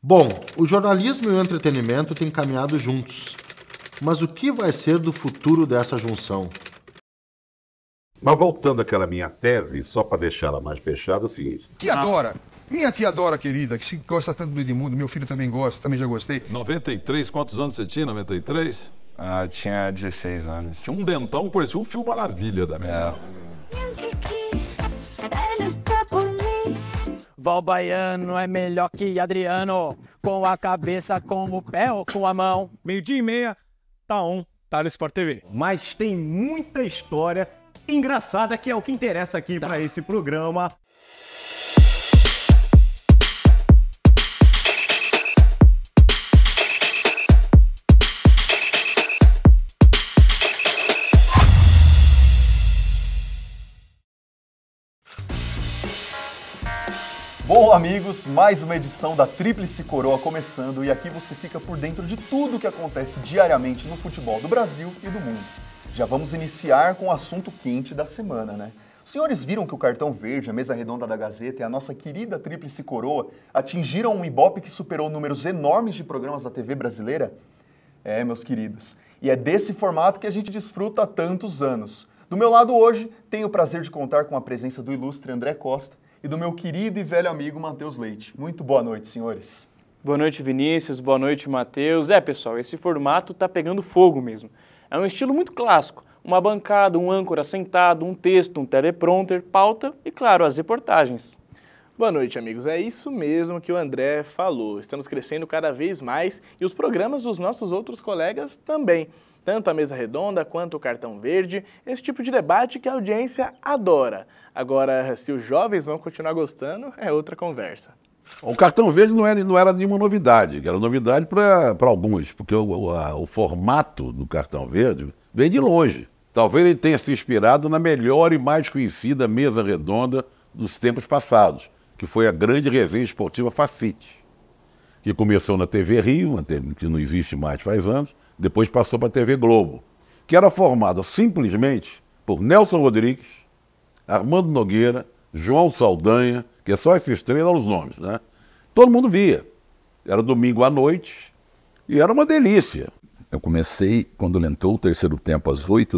Bom, o jornalismo e o entretenimento têm caminhado juntos. Mas o que vai ser do futuro dessa junção? Mas voltando àquela minha tese, só para deixá-la mais fechada, é o seguinte. Tia Dora, minha tia Dora querida, que se gosta tanto do Edmundo, meu filho também gosta, também já gostei. 93, quantos anos você tinha, 93? Ah, tinha 16 anos. Tinha um dentão que parecia um filme Maravilha da minha. Val Baiano é melhor que Adriano, com a cabeça, com o pé ou com a mão. 12h30, tá on, tá no Sport TV. Mas tem muita história engraçada que é o que interessa aqui para esse programa. Bom, amigos, mais uma edição da Tríplice Coroa começando e aqui você fica por dentro de tudo que acontece diariamente no futebol do Brasil e do mundo. Já vamos iniciar com o assunto quente da semana, né? Os senhores viram que o Cartão Verde, a mesa redonda da Gazeta e a nossa querida Tríplice Coroa atingiram um Ibope que superou números enormes de programas da TV brasileira? É, meus queridos, e é desse formato que a gente desfruta há tantos anos. Do meu lado hoje, tenho o prazer de contar com a presença do ilustre André Costa e do meu querido e velho amigo Matheus Leite. Muito boa noite, senhores. Boa noite, Vinícius. Boa noite, Matheus. Pessoal, esse formato tá pegando fogo mesmo. É um estilo muito clássico. Uma bancada, um âncora sentado, um texto, um teleprompter, pauta e, claro, as reportagens. Boa noite, amigos. É isso mesmo que o André falou. Estamos crescendo cada vez mais e os programas dos nossos outros colegas também. Tanto a Mesa Redonda quanto o Cartão Verde, esse tipo de debate que a audiência adora. Agora, se os jovens vão continuar gostando, é outra conversa. O Cartão Verde não era nenhuma novidade, era novidade para alguns, porque o formato do Cartão Verde vem de longe. Talvez ele tenha se inspirado na melhor e mais conhecida Mesa Redonda dos tempos passados, que foi a grande resenha esportiva Facite, que começou na TV Rio, que não existe mais faz anos, depois passou para a TV Globo, que era formada simplesmente por Nelson Rodrigues, Armando Nogueira, João Saldanha, que é só esses três eram os nomes, né? Todo mundo via. Era domingo à noite e era uma delícia. Eu comecei quando ele entrou o terceiro tempo, às 8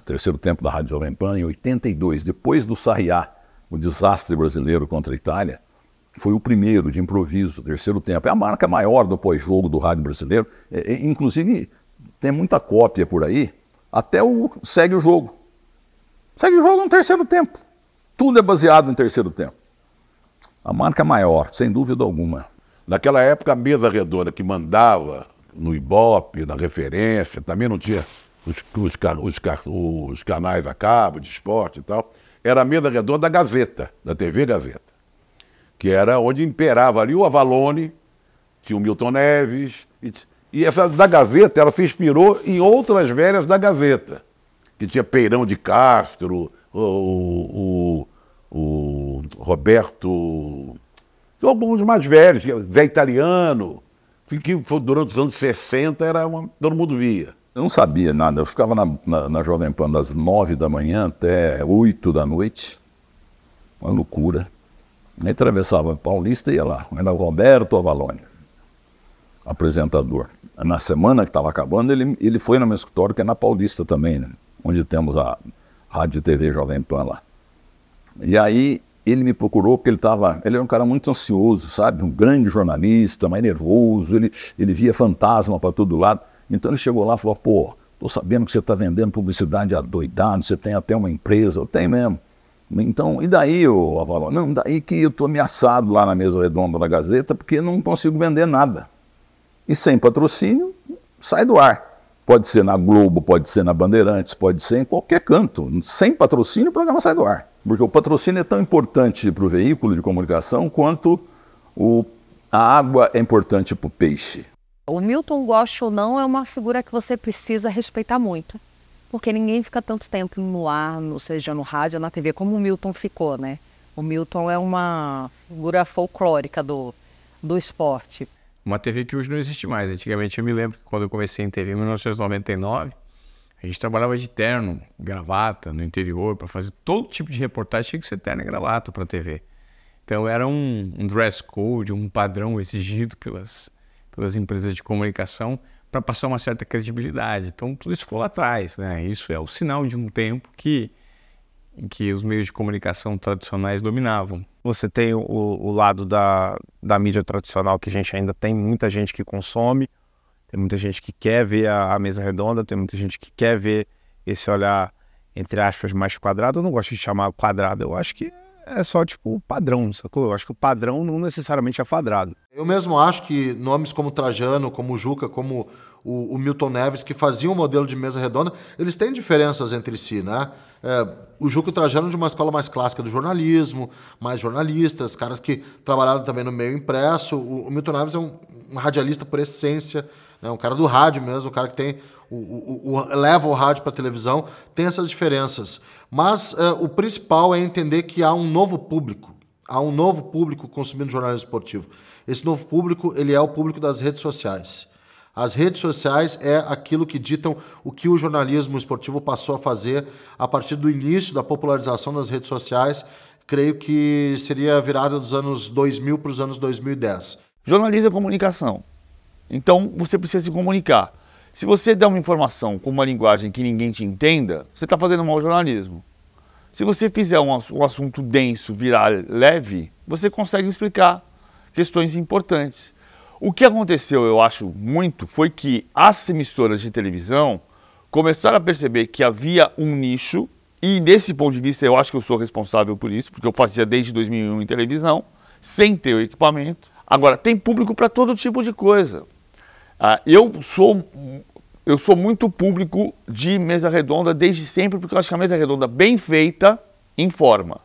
terceiro tempo da Rádio Jovem Pan, em 82, depois do Sarriá, o desastre brasileiro contra a Itália. Foi o primeiro de improviso, terceiro tempo. É a marca maior do pós-jogo do rádio brasileiro. Inclusive, tem muita cópia por aí. Até o Segue o Jogo. Segue o Jogo no terceiro tempo. Tudo é baseado no terceiro tempo. A marca maior, sem dúvida alguma. Naquela época, a Mesa Redonda que mandava no Ibope, na referência, também não tinha os canais a cabo, de esporte e tal. Era a Mesa Redonda da Gazeta, da TV Gazeta, que era onde imperava ali o Avalone, tinha o Milton Neves, e essa da Gazeta, ela se inspirou em outras velhas da Gazeta, que tinha Peirão de Castro, o Roberto, alguns mais velhos, Zé Italiano, que durante os anos 60 todo mundo via. Eu não sabia nada, eu ficava na Jovem Pan das 9 da manhã até 8 da noite, uma loucura. Aí atravessava Paulista e ia lá. Era o Roberto Avalone, apresentador. Na semana que estava acabando, ele foi no meu escritório, que é na Paulista também, né? Onde temos a Rádio e TV Jovem Pan lá. E aí ele me procurou porque ele era um cara muito ansioso, sabe? Um grande jornalista, mais nervoso, ele via fantasma para todo lado. Então ele chegou lá e falou, pô, tô sabendo que você está vendendo publicidade adoidado, você tem até uma empresa. Eu tenho mesmo. Então, e daí, ô Avalon? Não, daí que eu estou ameaçado lá na Mesa Redonda da Gazeta porque não consigo vender nada. E sem patrocínio, sai do ar. Pode ser na Globo, pode ser na Bandeirantes, pode ser em qualquer canto. Sem patrocínio, o programa sai do ar. Porque o patrocínio é tão importante para o veículo de comunicação quanto a água é importante para o peixe. O Milton, goste ou não, é uma figura que você precisa respeitar muito. Porque ninguém fica tanto tempo no ar, seja no rádio ou na TV, como o Milton ficou, né? O Milton é uma figura folclórica do esporte. Uma TV que hoje não existe mais. Antigamente eu me lembro que quando eu comecei em TV em 1999, a gente trabalhava de terno, gravata, no interior, para fazer todo tipo de reportagem, tinha que ser terno e gravata para a TV. Então era um dress code, um padrão exigido pelas empresas de comunicação para passar uma certa credibilidade. Então tudo isso ficou lá atrás, né? Isso é o sinal de um tempo em que os meios de comunicação tradicionais dominavam. Você tem o lado da mídia tradicional, que a gente ainda tem muita gente que consome, tem muita gente que quer ver a mesa redonda, tem muita gente que quer ver esse olhar, entre aspas, mais quadrado. Eu não gosto de chamar quadrado, eu acho que é só tipo o padrão, sacou? Eu acho que o padrão não necessariamente é quadrado. Eu mesmo acho que nomes como Trajano, como o Juca, como o Milton Neves, que faziam o modelo de mesa redonda, eles têm diferenças entre si, né? O Juca e o Trajano de uma escola mais clássica do jornalismo, mais jornalistas, caras que trabalharam também no meio impresso. O Milton Neves é um radialista por essência, né? Um cara do rádio mesmo, um cara que tem leva o rádio para a televisão, tem essas diferenças. Mas o principal é entender que há um novo público. Há um novo público consumindo jornalismo esportivo. Esse novo público, ele é o público das redes sociais. As redes sociais é aquilo que ditam o que o jornalismo esportivo passou a fazer a partir do início da popularização das redes sociais. Creio que seria a virada dos anos 2000 para os anos 2010. Jornalismo é comunicação. Então, você precisa se comunicar. Se você der uma informação com uma linguagem que ninguém te entenda, você está fazendo mau jornalismo. Se você fizer um assunto denso virar leve, você consegue explicar questões importantes. O que aconteceu, eu acho muito, foi que as emissoras de televisão começaram a perceber que havia um nicho, e desse ponto de vista eu acho que eu sou responsável por isso, porque eu fazia desde 2001 em televisão, sem ter o equipamento. Agora, tem público para todo tipo de coisa. Eu sou muito público de mesa redonda desde sempre, porque eu acho que a mesa redonda bem feita informa.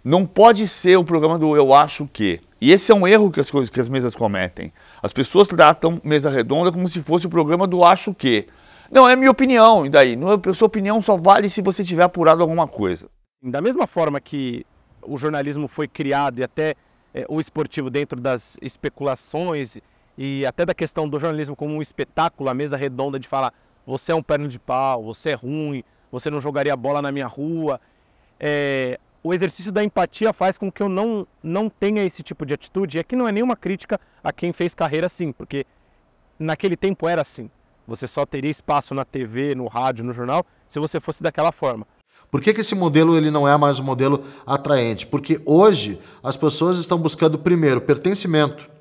Não pode ser o programa do eu acho que. E esse é um erro que as mesas cometem. As pessoas tratam mesa redonda como se fosse o programa do acho que. Não, é minha opinião, e daí? A sua opinião só vale se você tiver apurado alguma coisa. Da mesma forma que o jornalismo foi criado e até o esportivo dentro das especulações e até da questão do jornalismo como um espetáculo, a mesa redonda de falar você é um perno de pau, você é ruim, você não jogaria bola na minha rua. O exercício da empatia faz com que eu não tenha esse tipo de atitude. E aqui não é nenhuma crítica a quem fez carreira assim, porque naquele tempo era assim. Você só teria espaço na TV, no rádio, no jornal, se você fosse daquela forma. Por que esse modelo ele não é mais um modelo atraente? Porque hoje as pessoas estão buscando, primeiro, pertencimento.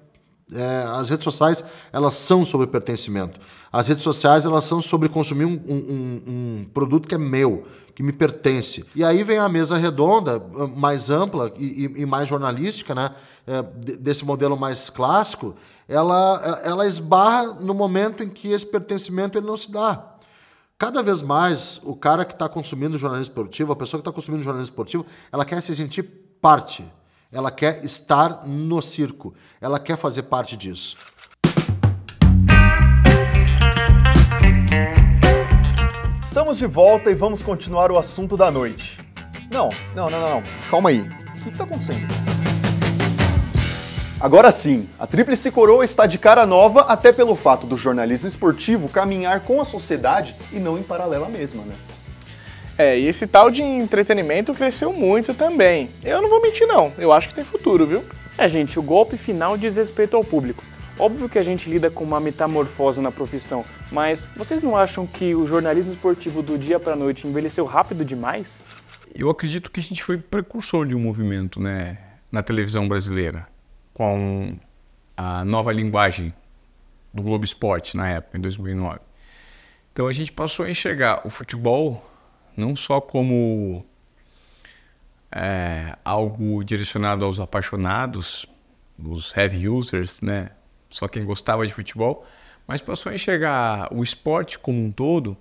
As redes sociais, elas são sobre pertencimento. As redes sociais, elas são sobre consumir um produto que é meu, que me pertence. E aí vem a mesa redonda, mais ampla e mais jornalística, né? Desse modelo mais clássico, ela esbarra no momento em que esse pertencimento ele não se dá. Cada vez mais, o cara que está consumindo jornalismo esportivo, a pessoa que está consumindo jornalismo esportivo, ela quer se sentir parte. Ela quer estar no circo. Ela quer fazer parte disso. Estamos de volta e vamos continuar o assunto da noite. Não. Calma aí. O que está acontecendo? Agora sim, a Tríplice Coroa está de cara nova, até pelo fato do jornalismo esportivo caminhar com a sociedade e não em paralela mesma, né? E esse tal de entretenimento cresceu muito também. Eu não vou mentir não, eu acho que tem futuro, viu? Gente, o golpe final diz respeito ao público. Óbvio que a gente lida com uma metamorfose na profissão, mas vocês não acham que o jornalismo esportivo do dia pra noite envelheceu rápido demais? Eu acredito que a gente foi precursor de um movimento, né, na televisão brasileira, com a nova linguagem do Globo Esporte na época, em 2009. Então a gente passou a enxergar o futebol não só como algo direcionado aos apaixonados, os heavy users, né? Só quem gostava de futebol, mas passou a enxergar o esporte como um todo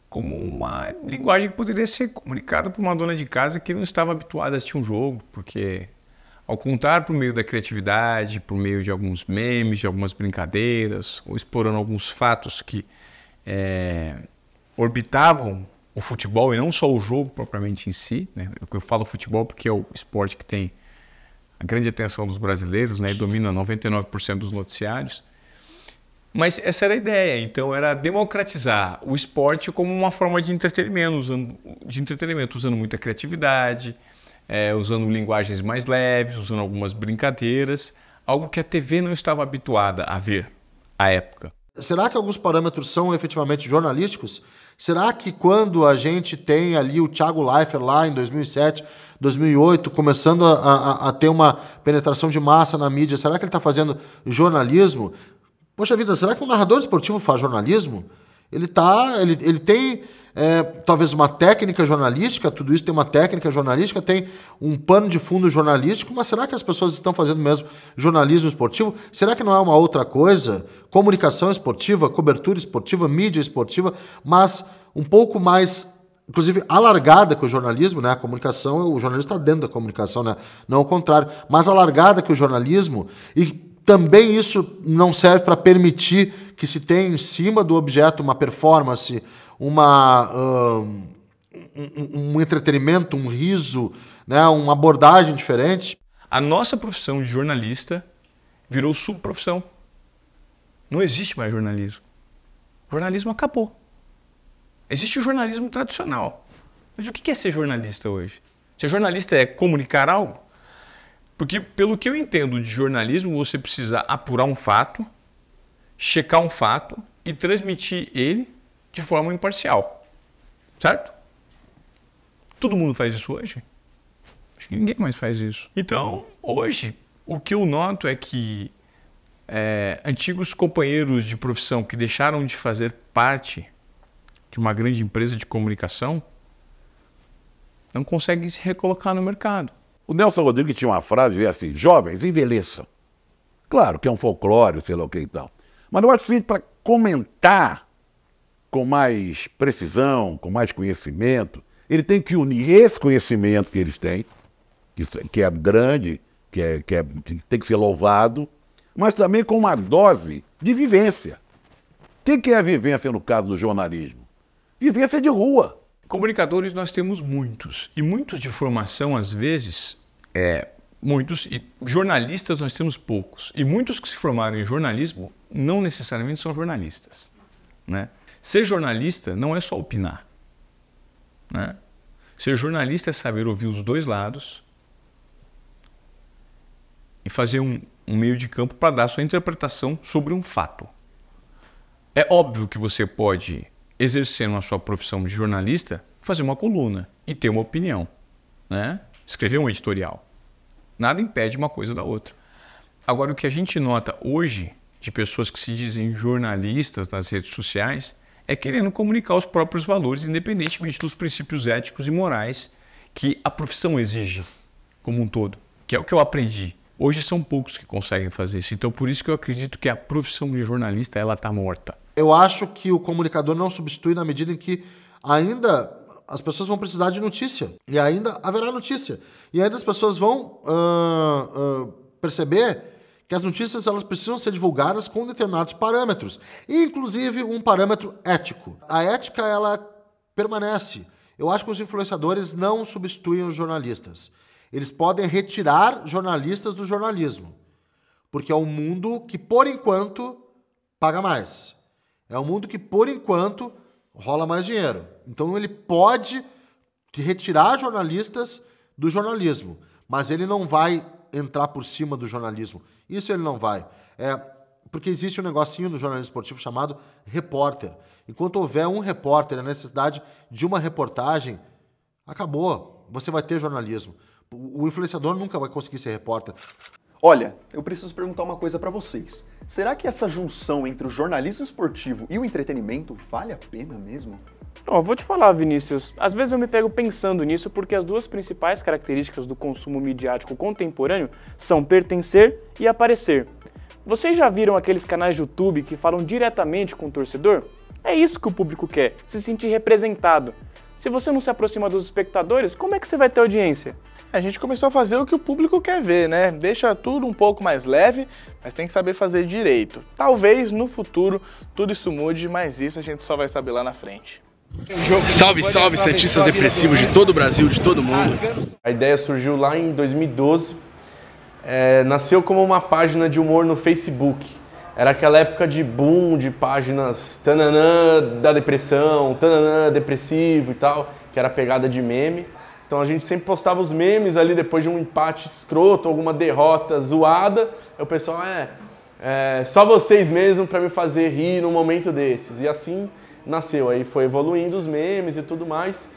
como uma linguagem que poderia ser comunicada por uma dona de casa que não estava habituada a assistir um jogo, porque ao contar por meio da criatividade, por meio de alguns memes, de algumas brincadeiras, ou explorando alguns fatos que orbitavam o futebol e não só o jogo propriamente em si, né? Eu falo futebol porque é o esporte que tem a grande atenção dos brasileiros, né? E domina 99% dos noticiários. Mas essa era a ideia, então era democratizar o esporte como uma forma de entretenimento, usando muita criatividade, usando linguagens mais leves, usando algumas brincadeiras, algo que a TV não estava habituada a ver à época. Será que alguns parâmetros são efetivamente jornalísticos? Será que quando a gente tem ali o Thiago Leifert lá em 2007, 2008, começando a ter uma penetração de massa na mídia, será que ele está fazendo jornalismo? Poxa vida, será que um narrador esportivo faz jornalismo? Ele tem talvez uma técnica jornalística, tudo isso tem uma técnica jornalística, tem um pano de fundo jornalístico, mas será que as pessoas estão fazendo mesmo jornalismo esportivo? Será que não é uma outra coisa? Comunicação esportiva, cobertura esportiva, mídia esportiva, mas um pouco mais, inclusive, alargada que o jornalismo, né? A comunicação, o jornalismo está dentro da comunicação, né? Não ao contrário, mais alargada que o jornalismo, e também isso não serve para permitir que se tenha em cima do objeto uma performance, um entretenimento, um riso, né, uma abordagem diferente. A nossa profissão de jornalista virou subprofissão. Não existe mais jornalismo. O jornalismo acabou. Existe o jornalismo tradicional. Mas o que é ser jornalista hoje? Ser jornalista é comunicar algo? Porque, pelo que eu entendo de jornalismo, você precisa apurar um fato, checar um fato e transmitir ele de forma imparcial. Certo? Todo mundo faz isso hoje? Acho que ninguém mais faz isso. Então, hoje, o que eu noto é que antigos companheiros de profissão que deixaram de fazer parte de uma grande empresa de comunicação não conseguem se recolocar no mercado. O Nelson Rodrigues tinha uma frase assim: jovens, envelheçam. Claro que é um folclore, sei lá o que e tal. Mas eu acho que para comentar com mais precisão, com mais conhecimento, ele tem que unir esse conhecimento que eles têm, que é grande, que tem que ser louvado, mas também com uma dose de vivência. O que é a vivência no caso do jornalismo? Vivência de rua. Comunicadores nós temos muitos, e muitos de formação às vezes, muitos, e jornalistas nós temos poucos. E muitos que se formaram em jornalismo não necessariamente são jornalistas, né? Ser jornalista não é só opinar, né? Ser jornalista é saber ouvir os dois lados e fazer um meio de campo para dar sua interpretação sobre um fato. É óbvio que você pode, exercendo a sua profissão de jornalista, fazer uma coluna e ter uma opinião, né? Escrever um editorial. Nada impede uma coisa da outra. Agora, o que a gente nota hoje de pessoas que se dizem jornalistas nas redes sociais é querendo comunicar os próprios valores, independentemente dos princípios éticos e morais que a profissão exige como um todo, que é o que eu aprendi. Hoje são poucos que conseguem fazer isso, então por isso que eu acredito que a profissão de jornalista ela está morta. Eu acho que o comunicador não substitui na medida em que ainda as pessoas vão precisar de notícia, e ainda haverá notícia, e ainda as pessoas vão perceber que as notícias elas precisam ser divulgadas com determinados parâmetros, inclusive um parâmetro ético. A ética ela permanece. Eu acho que os influenciadores não substituem os jornalistas. Eles podem retirar jornalistas do jornalismo, porque é um mundo que, por enquanto, paga mais. É um mundo que, por enquanto, rola mais dinheiro. Então, ele pode retirar jornalistas do jornalismo, mas ele não vai entrar por cima do jornalismo. Isso ele não vai. Porque existe um negocinho no jornalismo esportivo chamado repórter. Enquanto houver um repórter, a necessidade de uma reportagem, acabou. Você vai ter jornalismo. O influenciador nunca vai conseguir ser repórter. Olha, eu preciso perguntar uma coisa pra vocês. Será que essa junção entre o jornalismo esportivo e o entretenimento vale a pena mesmo? Vou te falar, Vinícius, às vezes eu me pego pensando nisso porque as duas principais características do consumo midiático contemporâneo são pertencer e aparecer. Vocês já viram aqueles canais de YouTube que falam diretamente com o torcedor? É isso que o público quer, se sentir representado. Se você não se aproxima dos espectadores, como é que você vai ter audiência? A gente começou a fazer o que o público quer ver, né? Deixa tudo um pouco mais leve, mas tem que saber fazer direito. Talvez no futuro tudo isso mude, mas isso a gente só vai saber lá na frente. Salve, salve, santistas depressivos de todo o Brasil, de todo mundo. A ideia surgiu lá em 2012. Nasceu como uma página de humor no Facebook. Era aquela época de boom de páginas tananã da depressão, tananã depressivo e tal, que era pegada de meme. Então a gente sempre postava os memes ali depois de um empate escroto, alguma derrota zoada. Aí o pessoal, só vocês mesmo para me fazer rir num momento desses. E assim nasceu. Aí foi evoluindo os memes e tudo mais.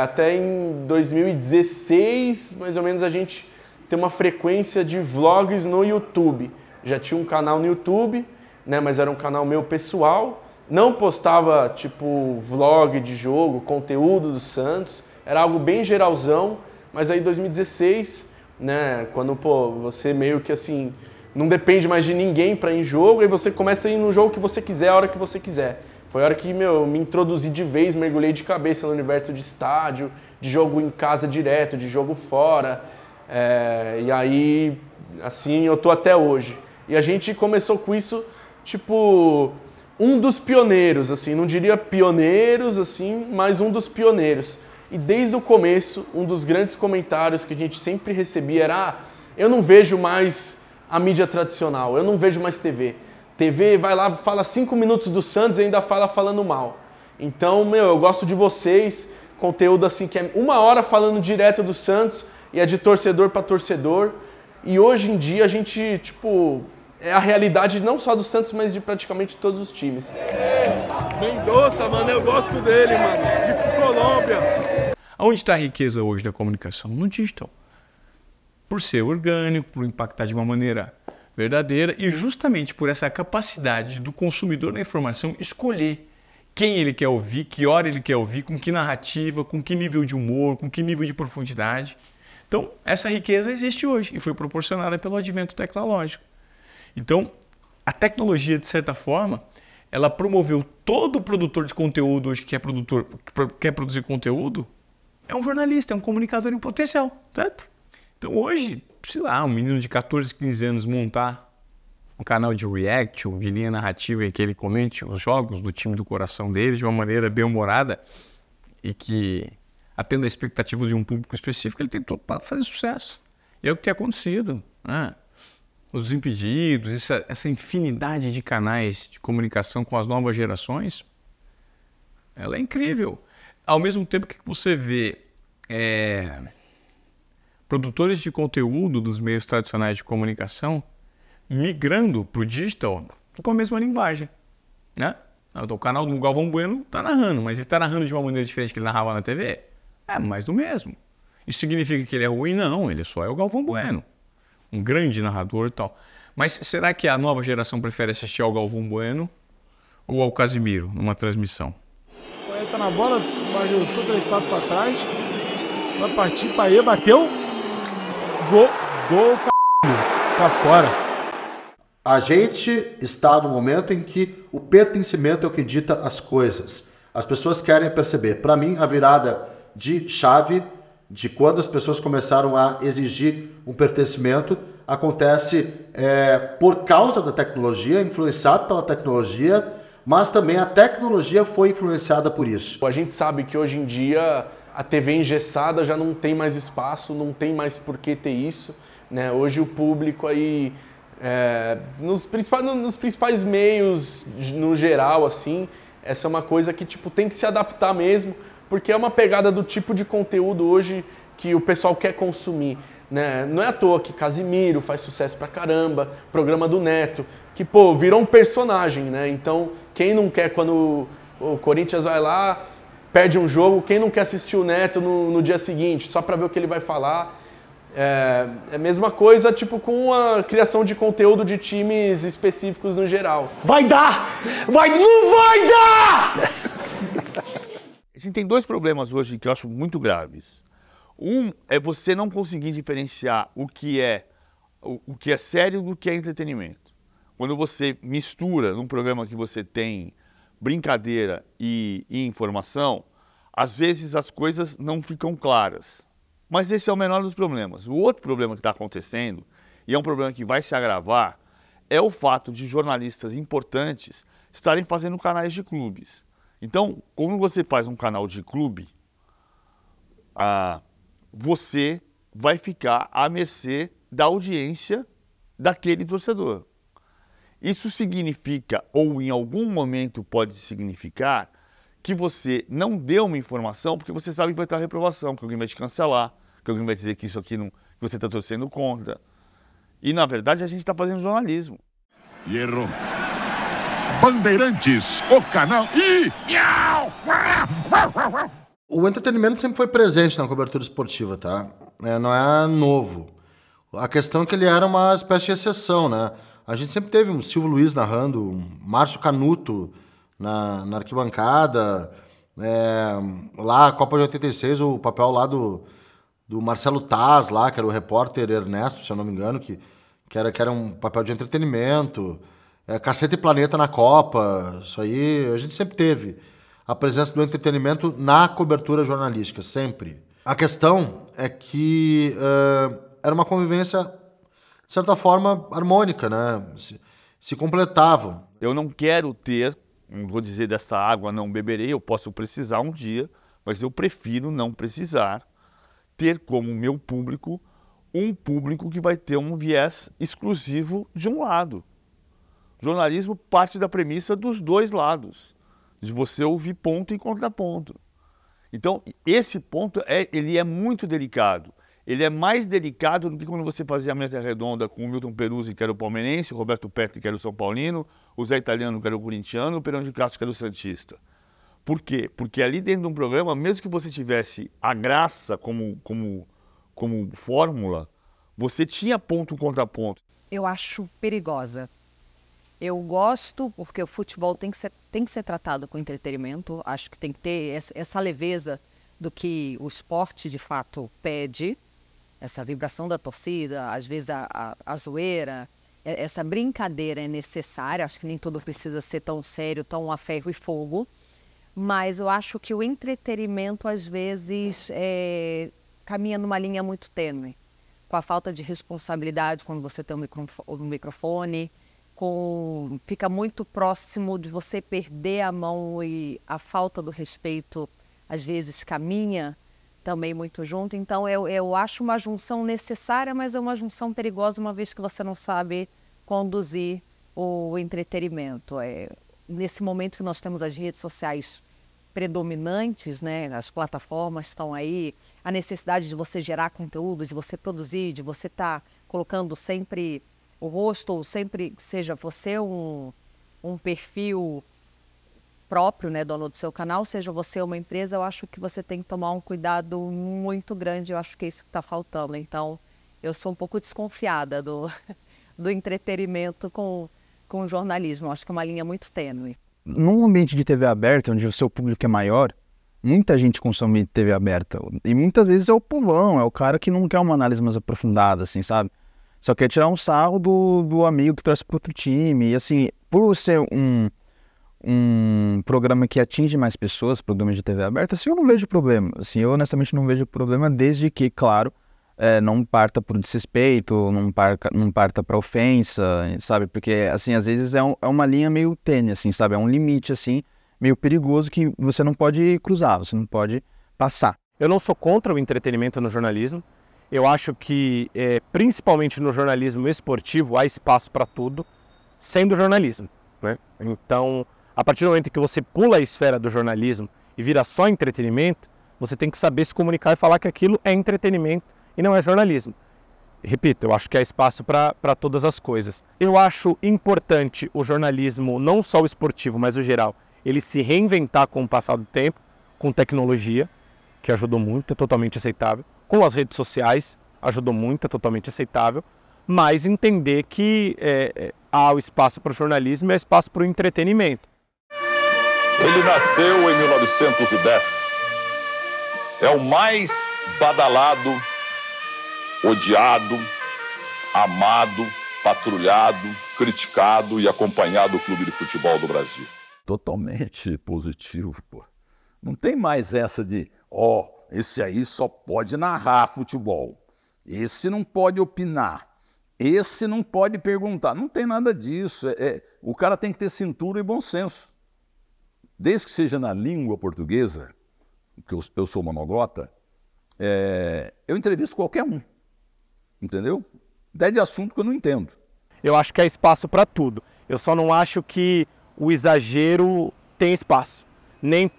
Até em 2016, mais ou menos, a gente tem uma frequência de vlogs no YouTube. Já tinha um canal no YouTube, né, mas era um canal meu pessoal. Não postava, tipo, vlog de jogo, conteúdo do Santos. Era algo bem geralzão. Mas aí em 2016, né, quando, você meio que assim, não depende mais de ninguém para ir em jogo, aí você começa a ir no jogo que você quiser, a hora que você quiser. Foi a hora que, me introduzi de vez, mergulhei de cabeça no universo de estádio, de jogo em casa direto, de jogo fora. E aí, assim, eu tô até hoje. E a gente começou com isso, tipo, um dos pioneiros, assim, não diria pioneiros, assim, mas um dos pioneiros. E desde o começo, um dos grandes comentários que a gente sempre recebia era: eu não vejo mais a mídia tradicional, eu não vejo mais TV. TV vai lá, fala 5 minutos do Santos e ainda fala falando mal. Então, eu gosto de vocês, conteúdo assim que é 1 hora falando direto do Santos e é de torcedor para torcedor. E hoje em dia a gente, tipo, é a realidade não só do Santos, mas de praticamente todos os times. Mendonça, mano, eu gosto dele, mano. Tipo Colômbia. Onde está a riqueza hoje da comunicação? No digital. Por ser orgânico, por impactar de uma maneira verdadeira e justamente por essa capacidade do consumidor da informação escolher quem ele quer ouvir, que hora ele quer ouvir, com que narrativa, com que nível de humor, com que nível de profundidade. Então, essa riqueza existe hoje e foi proporcionada pelo advento tecnológico. Então, a tecnologia, de certa forma, ela promoveu todo produtor de conteúdo hoje que quer produzir conteúdo, é um jornalista, é um comunicador em potencial, certo? Então, hoje, sei lá, um menino de 14, 15 anos montar um canal de react, ou de linha narrativa em que ele comente os jogos do time do coração dele de uma maneira bem-humorada e que atenda a expectativa de um público específico, ele tem todo para fazer sucesso. E é o que tem acontecido, né? Os Desimpedidos, essa infinidade de canais de comunicação com as novas gerações, ela é incrível. Ao mesmo tempo que você vê produtores de conteúdo dos meios tradicionais de comunicação migrando para o digital com a mesma linguagem, né? O canal do Galvão Bueno está narrando, mas ele está narrando de uma maneira diferente que ele narrava na TV? É mais do mesmo. Isso significa que ele é ruim? Não, ele só é o Galvão Bueno, um grande narrador e tal. Mas será que a nova geração prefere assistir ao Galvão Bueno ou ao Casimiro numa transmissão? Tá na bola, ajeitou 3 passos para trás, vai partir para aí, bateu, gol, tá fora. A gente está no momento em que o pertencimento é o que dita as coisas. As pessoas querem perceber. Para mim, a virada de chave de quando as pessoas começaram a exigir um pertencimento acontece por causa da tecnologia, influenciado pela tecnologia, mas também a tecnologia foi influenciada por isso. A gente sabe que hoje em dia a TV engessada já não tem mais espaço, não tem mais por que ter isso, né? Hoje o público aí, nos principais meios, no geral, assim, essa é uma coisa que tipo, tem que se adaptar mesmo, porque é uma pegada do tipo de conteúdo hoje que o pessoal quer consumir, né? Não é à toa que Casimiro faz sucesso pra caramba, programa do Neto, que, virou um personagem, né? Então, quem não quer, quando o Corinthians vai lá, perde um jogo, quem não quer assistir o Neto no dia seguinte, só pra ver o que ele vai falar? É a mesma coisa, tipo, com a criação de conteúdo de times específicos no geral. Vai dar! Não vai dar! A gente tem 2 problemas hoje que eu acho muito graves. Um é você não conseguir diferenciar o que é sério do que é entretenimento. Quando você mistura num programa que você tem brincadeira e informação, às vezes as coisas não ficam claras. Mas esse é o menor dos problemas. O outro problema que está acontecendo, e é um problema que vai se agravar, é o fato de jornalistas importantes estarem fazendo canais de clubes. Então, como você faz um canal de clube, você vai ficar à mercê da audiência daquele torcedor. Isso significa, ou em algum momento pode significar, que você não deu uma informação porque você sabe que vai ter uma reprovação, que alguém vai te cancelar, que alguém vai dizer que isso aqui não, que você está torcendo contra. E, na verdade, a gente está fazendo jornalismo. E errou. Bandeirantes, o canal... Ih! O entretenimento sempre foi presente na cobertura esportiva, tá? Não é novo. A questão é que ele era uma espécie de exceção, né? A gente sempre teve um Silvio Luiz narrando, um Márcio Canuto na arquibancada, lá, a Copa de 86, o papel lá do Marcelo Taz, lá, que era o repórter Ernesto, se eu não me engano, que era um papel de entretenimento, Caceta e Planeta na Copa, isso aí a gente sempre teve. A presença do entretenimento na cobertura jornalística, sempre. A questão é que era uma convivência, de certa forma, harmônica, né? Se completavam. Eu não quero ter, não vou dizer dessa água não beberei, eu posso precisar um dia, mas eu prefiro não precisar ter como meu público um público que vai ter um viés exclusivo de um lado. O jornalismo parte da premissa dos dois lados, de você ouvir ponto e contraponto. Então, esse ponto ele é muito delicado. Ele é mais delicado do que quando você fazia a mesa redonda com o Milton Peruzzi, que era o palmeirense, o Roberto Petri, que era o São Paulino, o Zé Italiano, que era o corintiano, o Perão de Castro, que era o santista. Por quê? Porque ali dentro de um programa, mesmo que você tivesse a graça como fórmula, você tinha ponto contra ponto. Eu acho perigosa. Eu gosto porque o futebol tem que ser tratado com entretenimento. Acho que tem que ter essa leveza do que o esporte de fato pede. Essa vibração da torcida, às vezes a zoeira, essa brincadeira é necessária. Acho que nem tudo precisa ser tão sério, tão a ferro e fogo. Mas eu acho que o entretenimento, às vezes, caminha numa linha muito tênue. Com a falta de responsabilidade quando você tem um microfone, fica muito próximo de você perder a mão e a falta do respeito, às vezes, caminha também muito junto. Então, eu acho uma junção necessária, mas é uma junção perigosa, uma vez que você não sabe conduzir o entretenimento. Nesse momento que nós temos as redes sociais predominantes, né, as plataformas estão aí, a necessidade de você gerar conteúdo, de você produzir, de você estar colocando sempre o rosto, ou sempre seja você um perfil próprio, né, dono do seu canal, seja você uma empresa, eu acho que você tem que tomar um cuidado muito grande, eu acho que é isso que está faltando. Então, eu sou um pouco desconfiada do entretenimento com o jornalismo, eu acho que é uma linha muito tênue. Num ambiente de TV aberta, onde o seu público é maior, muita gente consome TV aberta, e muitas vezes é o povão, é o cara que não quer uma análise mais aprofundada, assim, sabe? Só quer tirar um sarro do amigo que torce para outro time. E assim, por ser um programa que atinge mais pessoas, programa de TV aberta, assim, eu não vejo problema. Assim, eu honestamente não vejo problema, desde que, claro, não parta por desrespeito, não parta para ofensa, sabe? Porque, assim, às vezes é uma linha meio tênue, assim, sabe? É um limite, assim, meio perigoso que você não pode cruzar, você não pode passar. Eu não sou contra o entretenimento no jornalismo. Eu acho que, principalmente no jornalismo esportivo, há espaço para tudo, sendo jornalismo, né? Então, a partir do momento que você pula a esfera do jornalismo e vira só entretenimento, você tem que saber se comunicar e falar que aquilo é entretenimento e não é jornalismo. Repito, eu acho que há espaço para todas as coisas. Eu acho importante o jornalismo, não só o esportivo, mas o geral, ele se reinventar com o passar do tempo, com tecnologia, que ajudou muito, é totalmente aceitável. Com as redes sociais, ajudou muito, é totalmente aceitável, mas entender que há o espaço para o jornalismo e há espaço para o entretenimento. Ele nasceu em 1910. É o mais badalado, odiado, amado, patrulhado, criticado e acompanhado clube de futebol do Brasil. Totalmente positivo, pô. Não tem mais essa de, esse aí só pode narrar futebol, esse não pode opinar, esse não pode perguntar. Não tem nada disso. O cara tem que ter cintura e bom senso. Desde que seja na língua portuguesa, que eu sou monoglota, eu entrevisto qualquer um, entendeu? Até de assunto que eu não entendo. Eu acho que há espaço para tudo. Eu só não acho que o exagero tem espaço. nem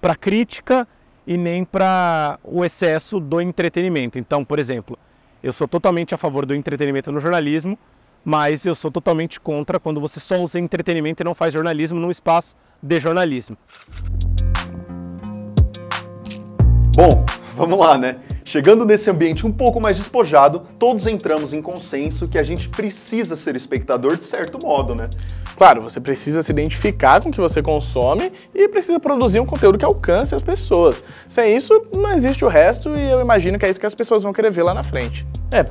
para crítica e nem para o excesso do entretenimento. Então, por exemplo, eu sou totalmente a favor do entretenimento no jornalismo, mas eu sou totalmente contra quando você só usa entretenimento e não faz jornalismo num espaço de jornalismo. Bom, vamos lá, né? Chegando nesse ambiente um pouco mais despojado, todos entramos em consenso que a gente precisa ser espectador de certo modo, né? Claro, você precisa se identificar com o que você consome e precisa produzir um conteúdo que alcance as pessoas. Sem isso, não existe o resto e eu imagino que é isso que as pessoas vão querer ver lá na frente.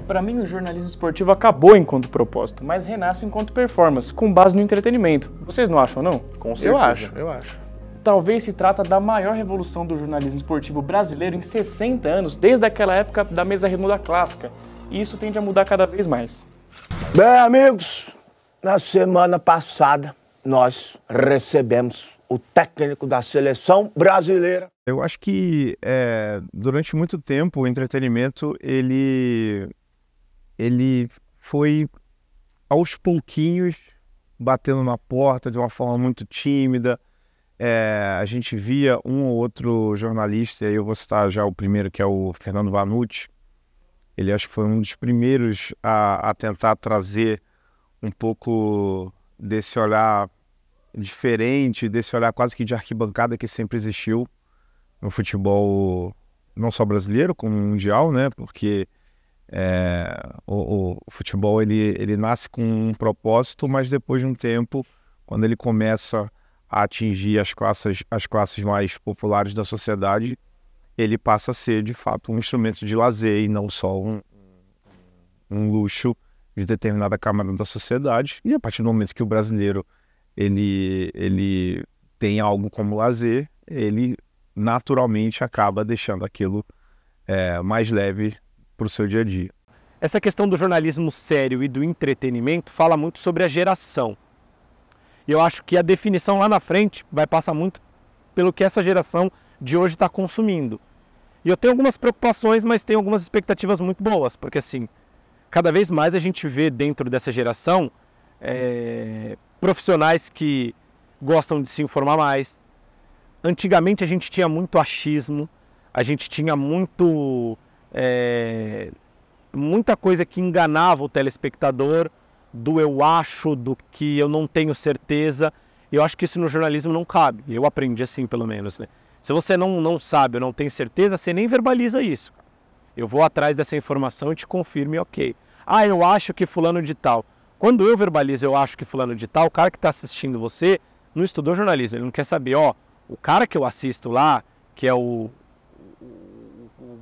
Pra mim o jornalismo esportivo acabou enquanto propósito, mas renasce enquanto performance, com base no entretenimento. Vocês não acham, não? Com certeza. Eu acho. Talvez se trata da maior revolução do jornalismo esportivo brasileiro em 60 anos, desde aquela época da mesa redonda clássica. E isso tende a mudar cada vez mais. Bem, amigos, na semana passada nós recebemos o técnico da seleção brasileira. Eu acho que durante muito tempo o entretenimento ele foi aos pouquinhos batendo na porta de uma forma muito tímida. A gente via um ou outro jornalista, e eu vou citar já o primeiro, que é o Fernando Vanucci. Ele acho que foi um dos primeiros a tentar trazer um pouco desse olhar diferente, desse olhar quase que de arquibancada que sempre existiu no futebol, não só brasileiro, como mundial, né? Porque o futebol ele nasce com um propósito, mas depois de um tempo, quando ele começa a atingir as classes mais populares da sociedade, ele passa a ser, de fato, um instrumento de lazer e não só um luxo de determinada camada da sociedade. E a partir do momento que o brasileiro ele tem algo como lazer, ele naturalmente acaba deixando aquilo mais leve para o seu dia a dia. Essa questão do jornalismo sério e do entretenimento fala muito sobre a geração. E eu acho que a definição lá na frente vai passar muito pelo que essa geração de hoje está consumindo. E eu tenho algumas preocupações, mas tenho algumas expectativas muito boas, porque assim, cada vez mais a gente vê dentro dessa geração profissionais que gostam de se informar mais. Antigamente a gente tinha muito achismo, a gente tinha muita coisa que enganava o telespectador, do eu acho, do que eu não tenho certeza. Eu acho que isso no jornalismo não cabe. Eu aprendi assim, pelo menos, né? Se você não sabe ou não tem certeza, você nem verbaliza isso. Eu vou atrás dessa informação e te confirmo e ok. Ah, eu acho que fulano de tal. Quando eu verbalizo eu acho que fulano de tal, o cara que está assistindo você não estudou jornalismo. Ele não quer saber, o cara que eu assisto lá, que é o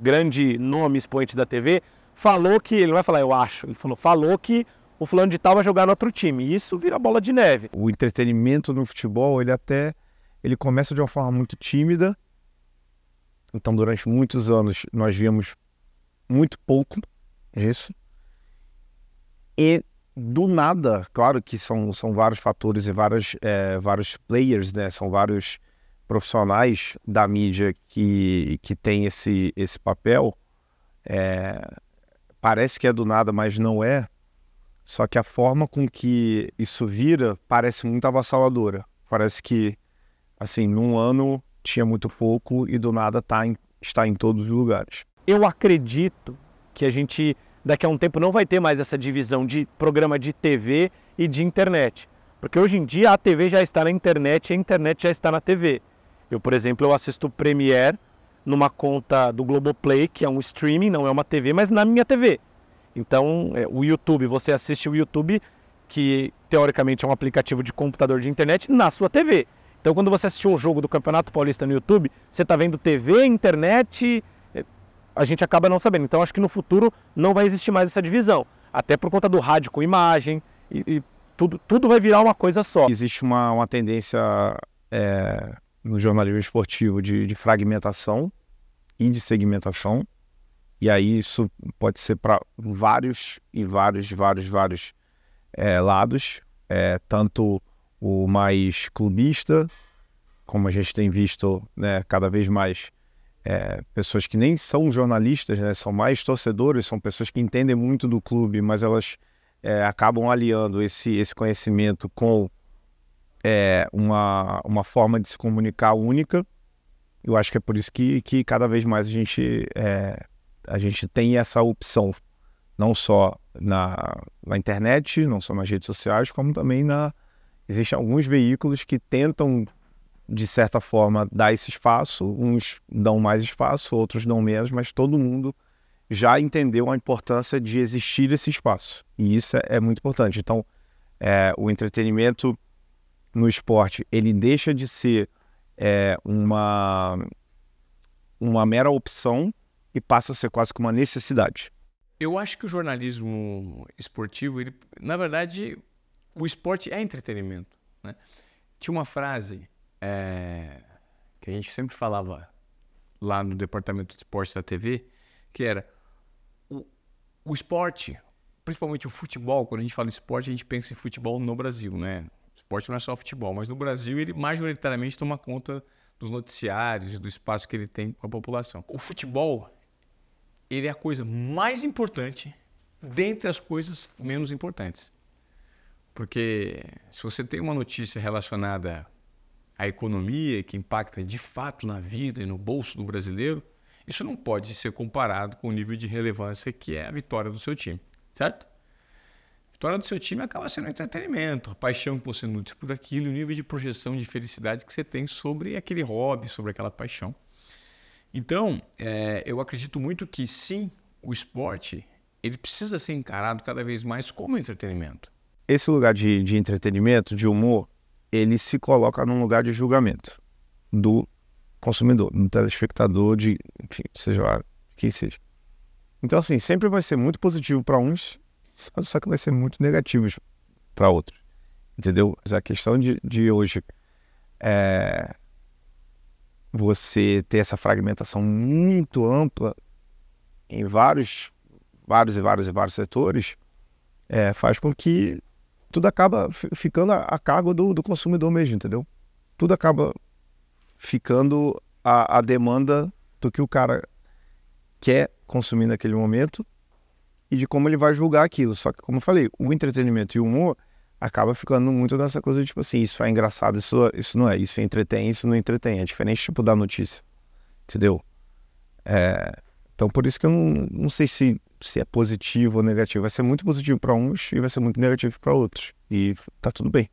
grande nome expoente da TV, falou que, ele não vai falar eu acho, ele falou que o fulano de tal vai jogar no outro time. E isso vira bola de neve. O entretenimento no futebol, ele começa de uma forma muito tímida. Então, durante muitos anos, nós víamos muito pouco disso. E, do nada, claro que são vários fatores e vários players, né? São vários profissionais da mídia que têm esse papel. Parece que é do nada, mas não é. Só que a forma com que isso vira parece muito avassaladora. Parece que, assim, num ano tinha muito pouco e do nada está em todos os lugares. Eu acredito que a gente, daqui a um tempo, não vai ter mais essa divisão de programa de TV e de internet. Porque hoje em dia a TV já está na internet e a internet já está na TV. Eu, por exemplo, eu assisto Premiere numa conta do Globoplay, que é um streaming, não é uma TV, mas na minha TV. Então, o YouTube, você assiste o YouTube, que teoricamente é um aplicativo de computador de internet, na sua TV. Então, quando você assistir um jogo do Campeonato Paulista no YouTube, você está vendo TV, internet, a gente acaba não sabendo. Então, acho que no futuro não vai existir mais essa divisão. Até por conta do rádio com imagem, e tudo vai virar uma coisa só. Existe uma tendência no jornalismo esportivo de fragmentação e de segmentação. E aí isso pode ser para vários lados, tanto o mais clubista, como a gente tem visto, né, cada vez mais pessoas que nem são jornalistas, né, são mais torcedores, são pessoas que entendem muito do clube, mas elas acabam aliando esse conhecimento com uma forma de se comunicar única. Eu acho que é por isso que cada vez mais a gente tem essa opção, não só na internet, não só nas redes sociais, como também existem alguns veículos que tentam, de certa forma, dar esse espaço. Uns dão mais espaço, outros dão menos, mas todo mundo já entendeu a importância de existir esse espaço. E isso é muito importante. Então, o entretenimento no esporte, ele deixa de ser uma mera opção e passa a ser quase que uma necessidade. Eu acho que o jornalismo esportivo, na verdade, o esporte é entretenimento, né? Tinha uma frase que a gente sempre falava lá no departamento de esporte da TV, que era o esporte, principalmente o futebol. Quando a gente fala esporte, a gente pensa em futebol no Brasil, né? O esporte não é só futebol, mas no Brasil ele majoritariamente toma conta dos noticiários, do espaço que ele tem com a população. O futebol, ele é a coisa mais importante dentre as coisas menos importantes. Porque se você tem uma notícia relacionada à economia, que impacta de fato na vida e no bolso do brasileiro, isso não pode ser comparado com o nível de relevância que é a vitória do seu time, certo? A vitória do seu time acaba sendo entretenimento, a paixão que você nutre por aquilo, o nível de projeção de felicidade que você tem sobre aquele hobby, sobre aquela paixão. Então, eu acredito muito que sim, o esporte ele precisa ser encarado cada vez mais como entretenimento. Esse lugar de entretenimento, de humor, ele se coloca num lugar de julgamento do consumidor, do telespectador, enfim, seja lá quem seja. Então, assim, sempre vai ser muito positivo para uns, só que vai ser muito negativo para outros, entendeu? Mas a questão de hoje é você ter essa fragmentação muito ampla em vários setores, faz com que tudo acaba ficando a cargo do consumidor mesmo, entendeu? Tudo acaba ficando a demanda do que o cara quer consumir naquele momento e de como ele vai julgar aquilo. Só que, como eu falei, o entretenimento e o humor acaba ficando muito nessa coisa de, tipo assim, isso é engraçado, isso não é, isso entretém, isso não entretém. É diferente, tipo, da notícia, entendeu? Então, por isso que eu não sei se é positivo ou negativo. Vai ser muito positivo para uns e vai ser muito negativo para outros. E tá tudo bem.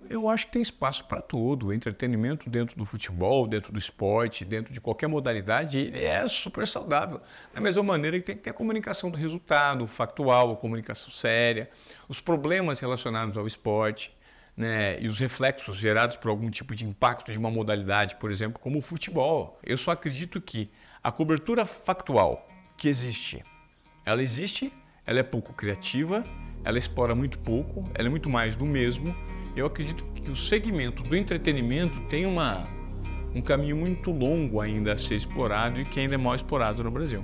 Eu acho que tem espaço para tudo. O entretenimento dentro do futebol, dentro do esporte, dentro de qualquer modalidade, ele é super saudável. Da mesma maneira que tem que ter a comunicação do resultado, o factual, a comunicação séria, os problemas relacionados ao esporte, né, e os reflexos gerados por algum tipo de impacto de uma modalidade, por exemplo, como o futebol. Eu só acredito que a cobertura factual que existe, ela é pouco criativa, ela explora muito pouco, ela é muito mais do mesmo. Eu acredito que o segmento do entretenimento tem um caminho muito longo ainda a ser explorado e que ainda é mal explorado no Brasil.